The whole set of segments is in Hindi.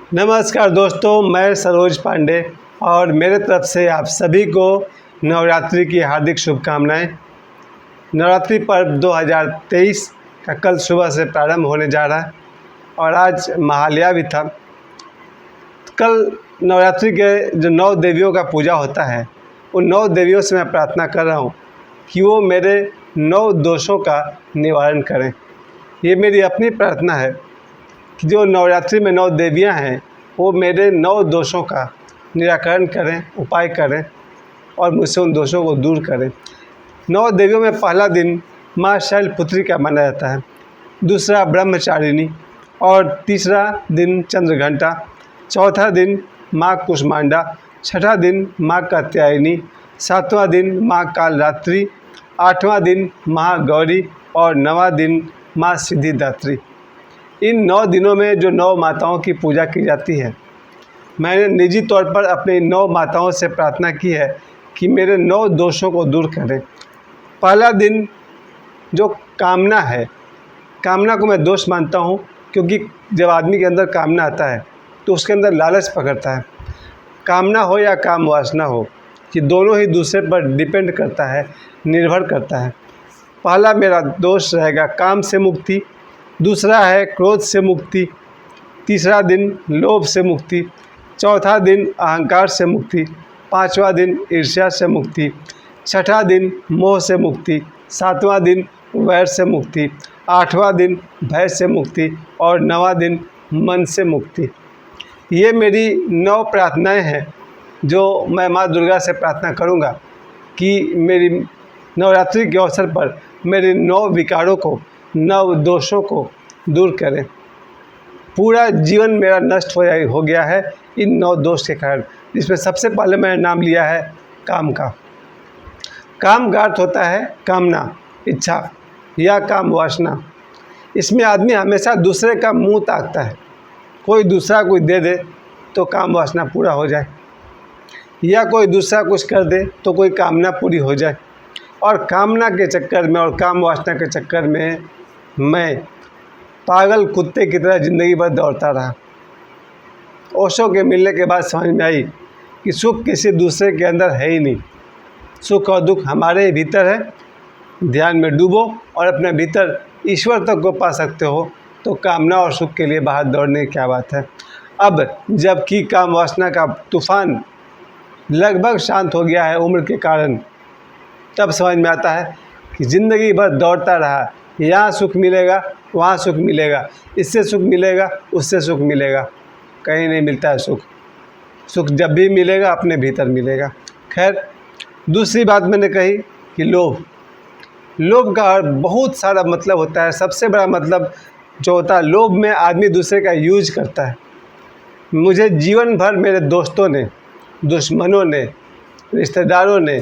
नमस्कार दोस्तों, मैं सरोज पांडे और मेरे तरफ से आप सभी को नवरात्रि की हार्दिक शुभकामनाएं। नवरात्रि पर्व 2023 का कल सुबह से प्रारंभ होने जा रहा है और आज महालया भी था। कल नवरात्रि के जो 9 देवियों का पूजा होता है, उन 9 देवियों से मैं प्रार्थना कर रहा हूँ कि वो मेरे 9 दोषों का निवारण करें। ये मेरी अपनी प्रार्थना है कि जो नवरात्रि में 9 देवियां हैं वो मेरे 9 दोषों का निराकरण करें, उपाय करें और मुझसे उन दोषों को दूर करें। 9 देवियों में पहला दिन माँ शैलपुत्री का माना जाता है, दूसरा ब्रह्मचारिणी और तीसरा दिन चंद्रघंटा, चौथा दिन माँ कुष्मांडा, छठा दिन माँ कात्यायनी, सातवां दिन माँ कालरात्रि, आठवां दिन माँ गौरी और नवां दिन माँ सिद्धिदात्री। इन 9 दिनों में जो 9 माताओं की पूजा की जाती है, मैंने निजी तौर पर अपनी 9 माताओं से प्रार्थना की है कि मेरे 9 दोषों को दूर करें। पहला दिन जो कामना है, कामना को मैं दोष मानता हूँ, क्योंकि जब आदमी के अंदर कामना आता है तो उसके अंदर लालच पकड़ता है। कामना हो या काम वासना हो, कि दोनों ही दूसरे पर डिपेंड करता है, निर्भर करता है। पहला मेरा दोष रहेगा काम से मुक्ति, दूसरा है क्रोध से मुक्ति, तीसरा दिन लोभ से मुक्ति, चौथा दिन अहंकार से मुक्ति, पांचवा दिन ईर्ष्या से मुक्ति, छठा दिन मोह से मुक्ति, सातवां दिन वैर से मुक्ति, आठवां दिन भय से मुक्ति और नवां दिन मन से मुक्ति। ये मेरी 9 प्रार्थनाएं हैं जो मैं माँ दुर्गा से प्रार्थना करूँगा कि मेरी नवरात्रि के अवसर पर मेरे 9 विकारों को, 9 दोषों को दूर करें। पूरा जीवन मेरा नष्ट हो गया है इन 9 दोष के कारण, जिसमें सबसे पहले मैंने नाम लिया है काम का। काम का अर्थ होता है कामना, इच्छा या काम वासना। इसमें आदमी हमेशा दूसरे का मुंह ताकता है, कोई दूसरा कोई दे दे तो काम वासना पूरा हो जाए, या कोई दूसरा कुछ कर दे तो कोई कामना पूरी हो जाए। और कामना के चक्कर में और काम वासना के चक्कर में मैं पागल कुत्ते की तरह ज़िंदगी भर दौड़ता रहा। ओशो के मिलने के बाद समझ में आई कि सुख किसी दूसरे के अंदर है ही नहीं, सुख और दुख हमारे ही भीतर है। ध्यान में डूबो और अपने भीतर ईश्वर तक को पा सकते हो तो कामना और सुख के लिए बाहर दौड़ने की क्या बात है। अब जबकि काम वासना का तूफान लगभग शांत हो गया है उम्र के कारण, तब समझ में आता है कि ज़िंदगी भर दौड़ता रहा, यहाँ सुख मिलेगा, वहाँ सुख मिलेगा, इससे सुख मिलेगा, उससे सुख मिलेगा, कहीं नहीं मिलता है सुख। सुख जब भी मिलेगा अपने भीतर मिलेगा। खैर, दूसरी बात मैंने कही कि लोभ। लोभ का बहुत सारा मतलब होता है। सबसे बड़ा मतलब जो होता है, लोभ में आदमी दूसरे का यूज करता है। मुझे जीवन भर मेरे दोस्तों ने, दुश्मनों ने, रिश्तेदारों ने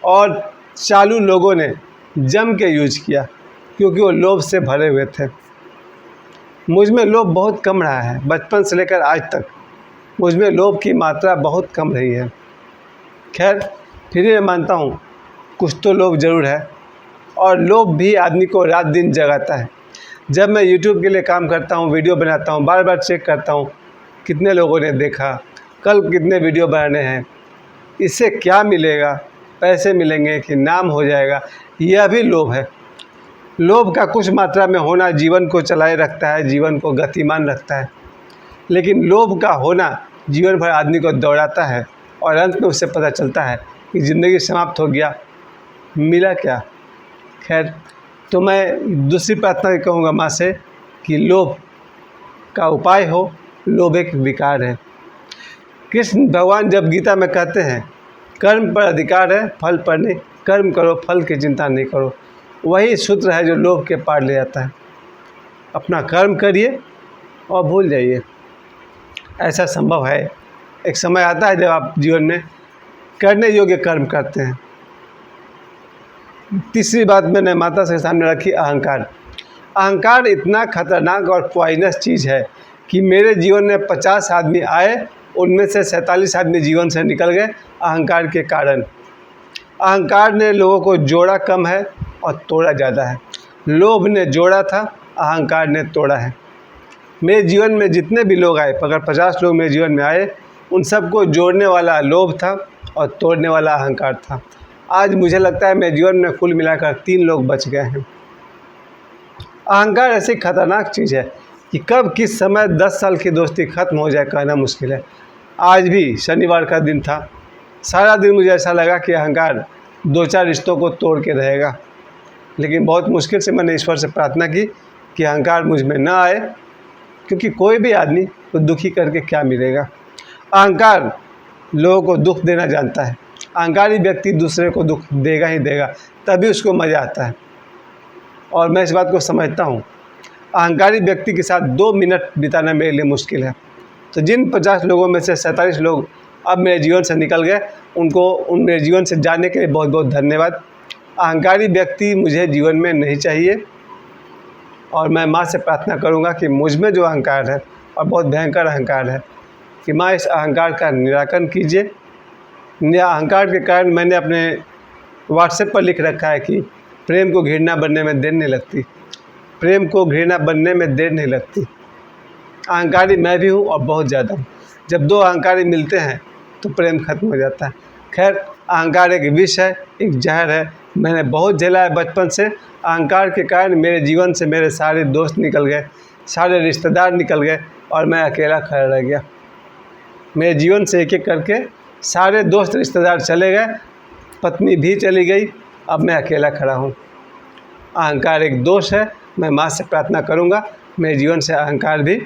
और चालू लोगों ने जम के यूज किया, क्योंकि वो लोभ से भरे हुए थे। मुझ में लोभ बहुत कम रहा है, बचपन से लेकर आज तक मुझ में लोभ की मात्रा बहुत कम रही है। खैर, फिर ये मानता हूँ कुछ तो लोभ ज़रूर है, और लोभ भी आदमी को रात दिन जगाता है। जब मैं YouTube के लिए काम करता हूँ, वीडियो बनाता हूँ, बार बार चेक करता हूँ कितने लोगों ने देखा, कल कितने वीडियो बनाने हैं, इससे क्या मिलेगा, पैसे मिलेंगे कि नाम हो जाएगा, यह भी लोभ है। लोभ का कुछ मात्रा में होना जीवन को चलाए रखता है, जीवन को गतिमान रखता है, लेकिन लोभ का होना जीवन भर आदमी को दौड़ाता है और अंत में उससे पता चलता है कि ज़िंदगी समाप्त हो गया, मिला क्या। खैर, तो मैं दूसरी प्रार्थना कहूँगा माँ से कि लोभ का उपाय हो। लोभ एक विकार है। कृष्ण भगवान जब गीता में कहते हैं कर्म पर अधिकार है, फल पर नहीं, कर्म करो, फल की चिंता नहीं करो, वही सूत्र है जो लोभ के पार ले जाता है। अपना कर्म करिए और भूल जाइए। ऐसा संभव है। एक समय आता है जब आप जीवन में करने योग्य कर्म करते हैं। तीसरी बात मैंने माता के सामने रखी, अहंकार। अहंकार इतना खतरनाक और पॉइजनस चीज़ है कि मेरे जीवन में 50 आदमी आए, उनमें से 47 आदमी जीवन से निकल गए अहंकार के कारण। अहंकार ने लोगों को जोड़ा कम है और तोड़ा ज़्यादा है। लोभ ने जोड़ा था, अहंकार ने तोड़ा है। मेरे जीवन में जितने भी लोग आए, अगर 50 लोग मेरे जीवन में आए, उन सबको जोड़ने वाला लोभ था और तोड़ने वाला अहंकार था। आज मुझे लगता है मेरे जीवन में कुल मिलाकर 3 लोग बच गए हैं। अहंकार ऐसी खतरनाक चीज़ है कि कब किस समय 10 साल की दोस्ती ख़त्म हो जाए कहना मुश्किल है। आज भी शनिवार का दिन था, सारा दिन मुझे ऐसा लगा कि अहंकार 2-4 रिश्तों को तोड़ के रहेगा, लेकिन बहुत मुश्किल से मैंने ईश्वर से प्रार्थना की कि अहंकार मुझ में न आए, क्योंकि कोई भी आदमी को दुखी करके क्या मिलेगा। अहंकार लोगों को दुख देना जानता है। अहंकारी व्यक्ति दूसरे को दुख देगा ही देगा, तभी उसको मज़ा आता है, और मैं इस बात को समझता हूँ। अहंकारी व्यक्ति के साथ 2 मिनट बिताना मेरे लिए मुश्किल है। तो जिन 50 लोगों में से 47 लोग अब मेरे जीवन से निकल गए, उन मेरे जीवन से जाने के लिए बहुत बहुत धन्यवाद। अहंकारी व्यक्ति मुझे जीवन में नहीं चाहिए, और मैं माँ से प्रार्थना करूँगा कि मुझ में जो अहंकार है, और बहुत भयंकर अहंकार है, कि माँ इस अहंकार का निराकरण कीजिए। अहंकार के कारण मैंने अपने व्हाट्सएप पर लिख रखा है कि प्रेम को घृणा बनने में देर नहीं लगती, प्रेम को घृणा बनने में देर नहीं लगती। अहंकारी मैं भी हूँ और बहुत ज़्यादा हूँ। जब 2 अहंकारी मिलते हैं तो प्रेम खत्म हो जाता है। खैर, अहंकार एक विष है, एक जहर है। मैंने बहुत झेला है बचपन से। अहंकार के कारण मेरे जीवन से मेरे सारे दोस्त निकल गए, सारे रिश्तेदार निकल गए, और मैं अकेला खड़ा रह गया। मेरे जीवन से एक एक करके सारे दोस्त रिश्तेदार चले गए, पत्नी भी चली गई, अब मैं अकेला खड़ा हूँ। अहंकार एक दोष है। मैं माँ से प्रार्थना करूँगा मेरे जीवन से अहंकार भी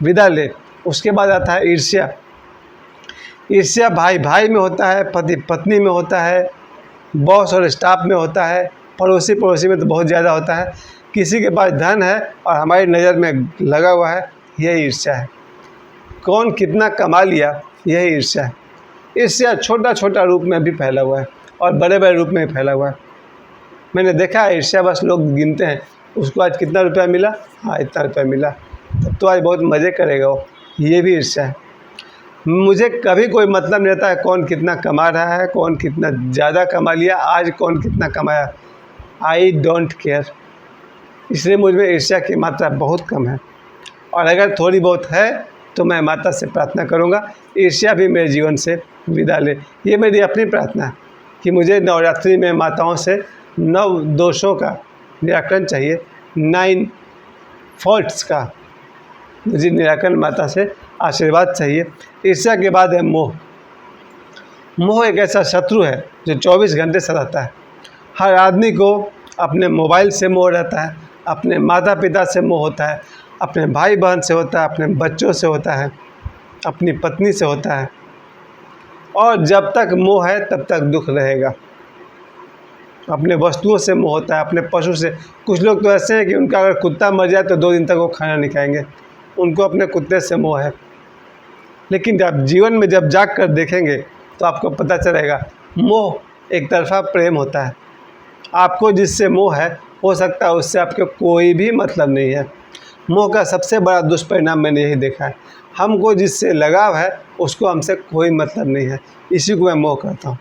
विदा ले। उसके बाद आता है ईर्ष्या। ईर्ष्या भाई भाई में होता है, पति पत्नी में होता है, बॉस और स्टाफ में होता है, पड़ोसी पड़ोसी में तो बहुत ज़्यादा होता है। किसी के पास धन है और हमारी नज़र में लगा हुआ है, यह ईर्ष्या है। कौन कितना कमा लिया, यह ईर्ष्या है। ईर्ष्या छोटा छोटा रूप में भी फैला हुआ है और बड़े बड़े रूप में भी फैला हुआ है। मैंने देखा है ईर्ष्या बस लोग गिनते हैं, उसको आज कितना रुपया मिला, हाँ इतना रुपया मिला, तब तो आज बहुत मज़े करेगा वो, ये भी ईर्ष्या है। मुझे कभी कोई मतलब नहीं रहता है कौन कितना कमा रहा है, कौन कितना ज़्यादा कमा लिया, आज कौन कितना कमाया, आई डोंट केयर। इसलिए मुझ में ईर्ष्या की मात्रा बहुत कम है, और अगर थोड़ी बहुत है तो मैं माता से प्रार्थना करूँगा ईर्ष्या भी मेरे जीवन से विदा ले। ये मेरी अपनी प्रार्थना है कि मुझे नवरात्रि में माताओं से 9 दोषों का निराकरण चाहिए, 9 फॉल्ट्स का मुझे निराकरण माता से आशीर्वाद चाहिए। ईर्ष्या के बाद है मोह। मोह एक ऐसा शत्रु है जो 24 घंटे से रहता है। हर आदमी को अपने मोबाइल से मोह रहता है, अपने माता पिता से मोह होता है, अपने भाई बहन से होता है, अपने बच्चों से होता है, अपनी पत्नी से होता है, और जब तक मोह है तब तक दुख रहेगा। अपने वस्तुओं से मोह होता है, अपने पशु से। कुछ लोग तो ऐसे हैं कि उनका अगर कुत्ता मर जाए तो 2 दिन तक वो खाना नहीं खाएंगे, उनको अपने कुत्ते से मोह है। लेकिन जब जीवन में जब जाग कर देखेंगे तो आपको पता चलेगा मोह एक तरफा प्रेम होता है। आपको जिससे मोह है, हो सकता है उससे आपके कोई भी मतलब नहीं है। मोह का सबसे बड़ा दुष्परिणाम मैंने यही देखा है, हमको जिससे लगाव है उसको हमसे कोई मतलब नहीं है। इसी को मैं मोह कहता हूँ।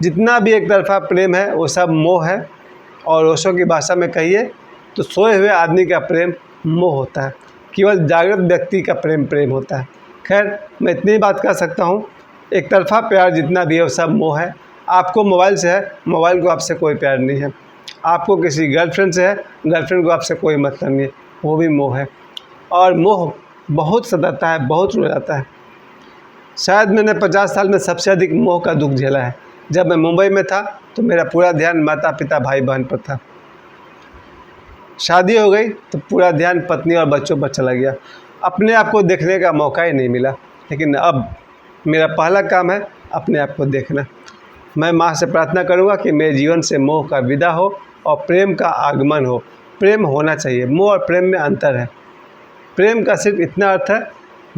जितना भी एक तरफा प्रेम है वो सब मोह है, और ओशो की भाषा में कहिए तो सोए हुए आदमी का प्रेम मोह होता है, केवल जागृत व्यक्ति का प्रेम प्रेम होता है। खैर, मैं इतनी बात कह सकता हूँ, एक तरफा प्यार जितना भी है वो सब मोह है। आपको मोबाइल से है, मोबाइल को आपसे कोई प्यार नहीं है। आपको किसी गर्लफ्रेंड से है, गर्लफ्रेंड को आपसे कोई मतलब नहीं है, वो भी मोह है। और मोह बहुत सताता है, बहुत रुलाता है। शायद मैंने 50 साल में सबसे अधिक मोह का दुख झेला है। जब मैं मुंबई में था तो मेरा पूरा ध्यान माता पिता भाई बहन पर था। शादी हो गई तो पूरा ध्यान पत्नी और बच्चों पर चला गया। अपने आप को देखने का मौका ही नहीं मिला। लेकिन अब मेरा पहला काम है अपने आप को देखना। मैं माँ से प्रार्थना करूँगा कि मेरे जीवन से मोह का विदा हो और प्रेम का आगमन हो। प्रेम होना चाहिए, मोह और प्रेम में अंतर है। प्रेम का सिर्फ इतना अर्थ है,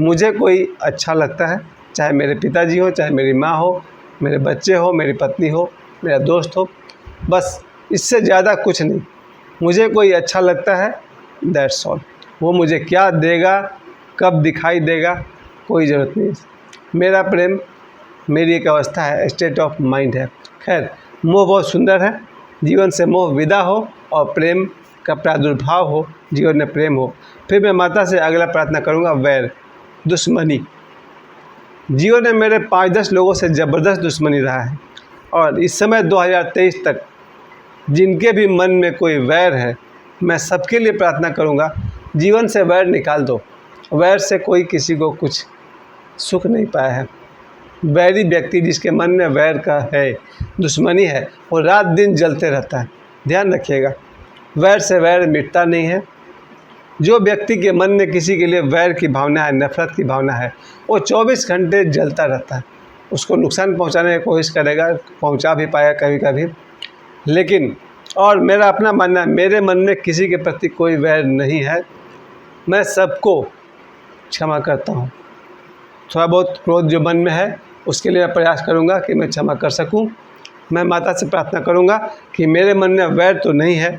मुझे कोई अच्छा लगता है, चाहे मेरे पिताजी हो, चाहे मेरी माँ हो, मेरे बच्चे हो, मेरी पत्नी हो, मेरा दोस्त हो, बस इससे ज़्यादा कुछ नहीं। मुझे कोई अच्छा लगता है, दैट्स ऑल। वो मुझे क्या देगा, कब दिखाई देगा, कोई ज़रूरत नहीं। मेरा प्रेम मेरी एक अवस्था है, स्टेट ऑफ माइंड है। खैर, मोह बहुत सुंदर है। जीवन से मोह विदा हो और प्रेम का प्रादुर्भाव हो, जीवन में प्रेम हो। फिर मैं माता से अगला प्रार्थना करूँगा वैर, दुश्मनी। जीवन में मेरे 5-10 लोगों से ज़बरदस्त दुश्मनी रहा है और इस समय 2023 तक जिनके भी मन में कोई वैर है, मैं सबके लिए प्रार्थना करूँगा, जीवन से वैर निकाल दो। वैर से कोई किसी को कुछ सुख नहीं पाया है। वैरी व्यक्ति जिसके मन में वैर का है, दुश्मनी है, वो रात दिन जलते रहता है। ध्यान रखिएगा, वैर से वैर मिटता नहीं है। जो व्यक्ति के मन में किसी के लिए वैर की भावना है, नफरत की भावना है, वो 24 घंटे जलता रहता है। उसको नुकसान पहुंचाने की कोशिश करेगा, पहुंचा भी पाया कभी कभी। लेकिन और मेरा अपना मानना है, मेरे मन में किसी के प्रति कोई वैर नहीं है। मैं सबको क्षमा करता हूँ। थोड़ा बहुत क्रोध जो मन में है, उसके लिए मैं प्रयास करूँगा कि मैं क्षमा कर सकूँ। मैं माता से प्रार्थना करूँगा कि मेरे मन में वैर तो नहीं है,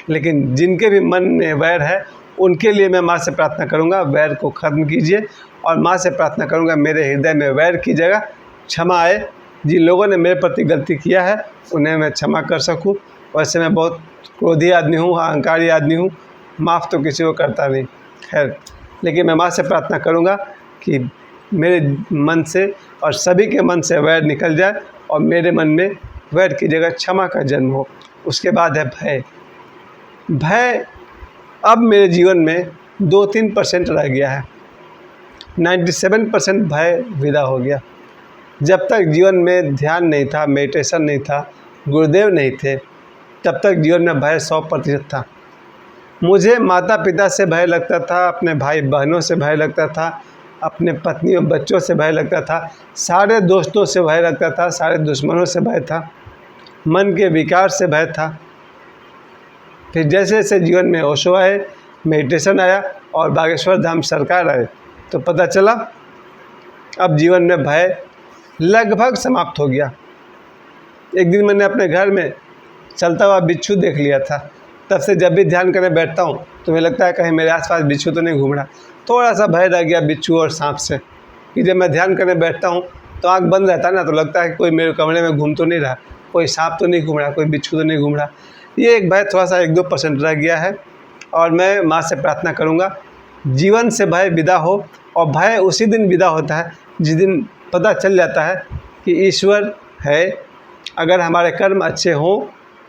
लेकिन जिनके भी मन में वैर है उनके लिए मैं माँ से प्रार्थना करूँगा, वैर को ख़त्म कीजिए। और माँ से प्रार्थना करूँगा मेरे हृदय में वैर की जगह क्षमा आए। जिन लोगों ने मेरे प्रति गलती किया है उन्हें मैं क्षमा कर सकूँ। वैसे मैं बहुत क्रोधी आदमी हूँ, अहंकारी आदमी हूँ, माफ़ तो किसी को करता नहीं। खैर, लेकिन मैं माँ से प्रार्थना करूँगा कि मेरे मन से और सभी के मन से वैर निकल जाए और मेरे मन में वैर की जगह क्षमा का जन्म हो। उसके बाद है भय। भय अब मेरे जीवन में 2-3% रह गया है। 97% भय विदा हो गया। जब तक जीवन में ध्यान नहीं था, मेडिटेशन नहीं था, गुरुदेव नहीं थे, तब तक जीवन में भय 100% था। मुझे माता पिता से भय लगता था, अपने भाई बहनों से भय लगता था, अपने पत्नी और बच्चों से भय लगता था, सारे दोस्तों से भय लगता था, सारे दुश्मनों से भय था, मन के विकार से भय था। फिर जैसे जैसे जीवन में ओशो आए, मेडिटेशन आया और बागेश्वर धाम सरकार आए, तो पता चला अब जीवन में भय लगभग समाप्त हो गया। एक दिन मैंने अपने घर में चलता हुआ बिच्छू देख लिया था। तब से जब भी ध्यान करने बैठता हूँ तो मुझे लगता है कहीं मेरे आसपास बिच्छू तो नहीं घूम रहा। थोड़ा सा भय रह गया बिच्छू और सांप से, कि जब मैं ध्यान करने बैठता हूँ तो आँख बंद रहता है ना, तो लगता है कि कोई मेरे कमरे में घूम तो नहीं रहा, कोई सांप तो नहीं घूम रहा, कोई बिच्छू तो नहीं घूम रहा। ये एक भय थोड़ा सा 1-2% रह गया है। और मैं माँ से प्रार्थना करूँगा जीवन से भय विदा हो। और भय उसी दिन विदा होता है जिस दिन पता चल जाता है कि ईश्वर है। अगर हमारे कर्म अच्छे हों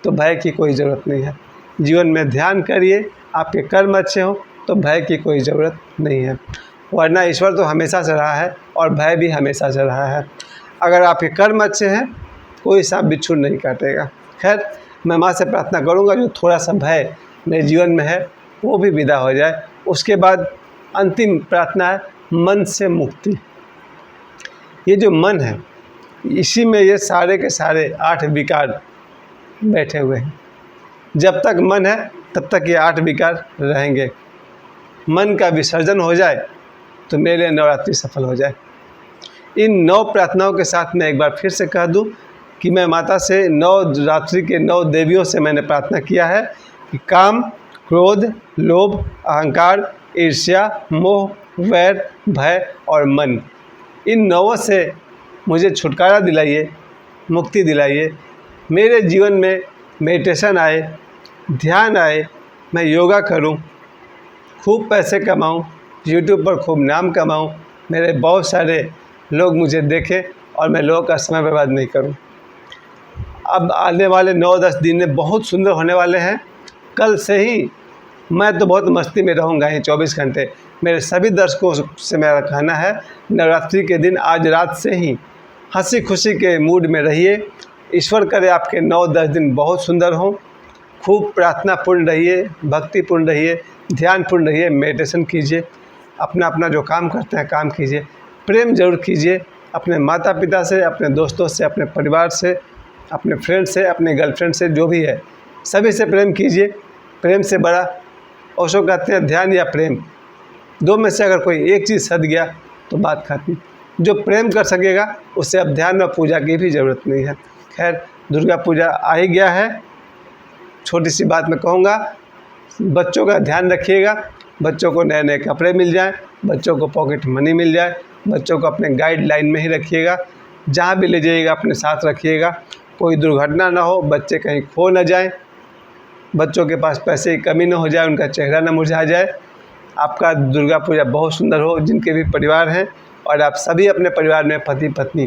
तो भय की कोई ज़रूरत नहीं है। जीवन में ध्यान करिए, आपके कर्म अच्छे हों तो भय की कोई ज़रूरत नहीं है, वरना ईश्वर तो हमेशा से रहा है और भय भी हमेशा से रहा है। अगर आपके कर्म अच्छे हैं, कोई सांप बिच्छू नहीं काटेगा। खैर, मैं माँ से प्रार्थना करूँगा जो थोड़ा सा भय मेरे जीवन में है वो भी विदा हो जाए। उसके बाद अंतिम प्रार्थना है मन से मुक्ति। ये जो मन है, इसी में ये सारे के सारे 8 विकार बैठे हुए हैं। जब तक मन है तब तक ये 8 विकार रहेंगे। मन का विसर्जन हो जाए तो मेरे नवरात्रि सफल हो जाए। इन 9 प्रार्थनाओं के साथ मैं एक बार फिर से कह दूं कि मैं माता से नवरात्रि के 9 देवियों से मैंने प्रार्थना किया है कि काम, क्रोध, लोभ, अहंकार, ईर्ष्या, मोह, वैर, भय और मन, इन 9 से मुझे छुटकारा दिलाइए, मुक्ति दिलाइए। मेरे जीवन में मेडिटेशन आए, ध्यान आए, मैं योगा करूं, खूब पैसे कमाऊं, यूट्यूब पर खूब नाम कमाऊं, मेरे बहुत सारे लोग मुझे देखें और मैं लोगों का समय बर्बाद नहीं करूं। अब आने वाले 9-10 दिन में बहुत सुंदर होने वाले हैं। कल से ही मैं तो बहुत मस्ती में रहूंगा ही 24 घंटे। मेरे सभी दर्शकों से मेरा कहना है, नवरात्रि के दिन आज रात से ही हंसी खुशी के मूड में रहिए। ईश्वर करे आपके 9-10 दिन बहुत सुंदर हों। खूब प्रार्थनापूर्ण रहिए, भक्तिपूर्ण रहिए, ध्यानपूर्ण रहिए, मेडिटेशन कीजिए, अपना अपना जो काम करते हैं काम कीजिए। प्रेम जरूर कीजिए अपने माता पिता से, अपने दोस्तों से, अपने परिवार से, अपने फ्रेंड से, अपने गर्लफ्रेंड से, जो भी है सभी से प्रेम कीजिए। प्रेम से बड़ा ओशो कहते हैं ध्यान या प्रेम, 2 में से अगर कोई एक चीज़ सद गया तो बात खत्म। जो प्रेम कर सकेगा उससे अब ध्यान और पूजा की भी ज़रूरत नहीं है। खैर, दुर्गा पूजा आ ही गया है। छोटी सी बात मैं कहूँगा, बच्चों का ध्यान रखिएगा, बच्चों को नए नए कपड़े मिल जाएं, बच्चों को पॉकेट मनी मिल जाए, बच्चों को अपने गाइडलाइन में ही रखिएगा। जहाँ भी ले जाइएगा अपने साथ रखिएगा, कोई दुर्घटना ना हो, बच्चे कहीं खो न जाएं। बच्चों के पास पैसे की कमी न हो जाए, उनका चेहरा न मुरझा जाए। आपका दुर्गा पूजा बहुत सुंदर हो, जिनके भी परिवार हैं, और आप सभी अपने परिवार में पति पत्नी,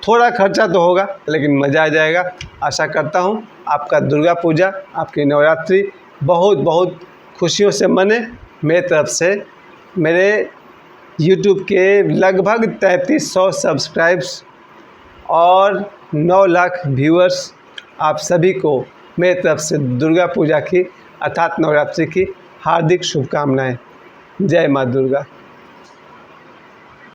थोड़ा खर्चा तो होगा लेकिन मज़ा आ जाएगा। आशा करता हूँ आपका दुर्गा पूजा, आपकी नवरात्रि बहुत बहुत खुशियों से मने। मेरी तरफ से मेरे यूट्यूब के लगभग 3300 सब्सक्राइब्स और 9 लाख व्यूअर्स, आप सभी को मेरी तरफ से दुर्गा पूजा की अर्थात नवरात्रि की हार्दिक शुभकामनाएं। जय माँ दुर्गा।